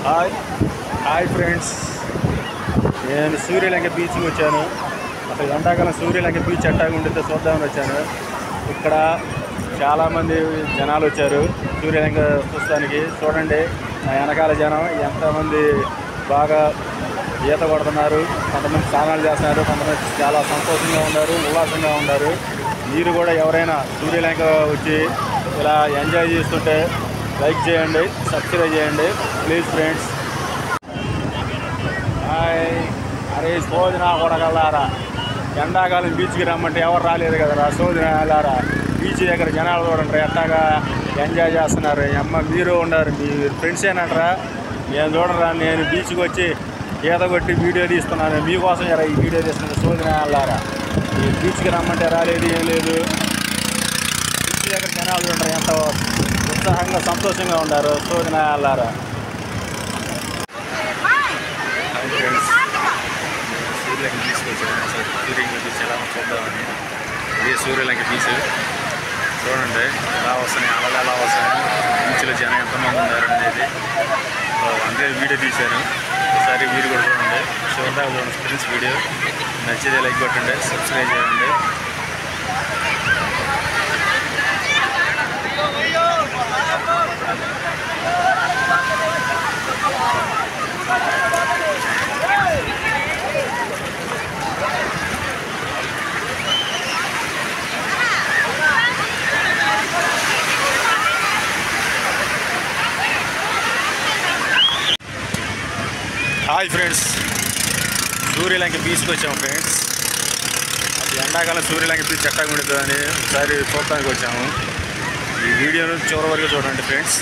Hi hi friends, నేను సూర్యలంక బీచ్కి వచ్చాను. అసలు ఎండాకాలం సూర్యలంక బీచ్ ఎట్టాగా ఉంటుందో చూద్దామని వచ్చాను. ఇక్కడ చాలామంది జనాలు వచ్చారు సూర్యలంక చూస్తానికి. చూడండి ఆ వెనకాల జనం ఎంతమంది బాగా ఈత కొడుతున్నారు. కొంతమంది స్నానాలు చేస్తున్నారు, కొంతమంది చాలా సంతోషంగా ఉన్నారు, ఉల్లాసంగా ఉన్నారు. మీరు కూడా ఎవరైనా సూర్యలంక వచ్చి ఇలా ఎంజాయ్ చేస్తుంటే లైక్ చేయండి, సబ్స్క్రైబ్ చేయండి ప్లీజ్ ఫ్రెండ్స్. హాయ్, అరే సోదన కొడగలరా, ఎండాకాలం బీచ్కి రమ్మంటే ఎవరు రాలేదు కదరా సోదన వెళ్ళారా. బీచ్ దగ్గర జనాలు చూడండి ఎట్టాగా ఎంజాయ్ చేస్తున్నారు. అమ్మ మీరు ఉన్నారు, మీ ఫ్రెండ్స్ ఏనంటారా. నేను చూడరా, నేను బీచ్కి వచ్చి ఈత కొట్టి వీడియో తీస్తున్నాను మీకోసం. ఎరా ఈ వీడియో తీస్తున్నాను సోదన వెళ్ళారా. ఈ బీచ్కి రమ్మంటే రాలేదు, ఏం లేదు. బీచ్ దగ్గర జనాలు చూడండి ఎంత ఉత్సాహంగా సంతోషంగా ఉన్నారు సోదన వెళ్ళారా. సూర్యలంక బీచ్కి వచ్చాను. సూర్యలంక బీచ్ ఎలా చూద్దామని. ఇదే సూర్యలంక బీచ్ చూడండి ఎలా వస్తున్నాయి, అలలు ఎలా వస్తున్నాయి, బీచ్లో జనం ఎంతమంది ఉన్నారు అనేది. అందుకే వీడియో తీశాను. ఒకసారి మీరు కూడా చూడండి, చూడండి ఫ్రెండ్స్. వీడియో నచ్చితే లైక్ కొట్టండి, సబ్స్క్రైబ్ చేయండి. హాయ్ ఫ్రెండ్స్, సూర్యలంక బీచ్కి వచ్చాము ఫ్రెండ్స్. అసలు ఎండాకాలం సూర్యలంక బీచ్ ఎట్టాగా ఉంటుందని ఒకసారి చూడటానికి వచ్చాము. ఈ వీడియోను చివరి వరకు చూడండి ఫ్రెండ్స్.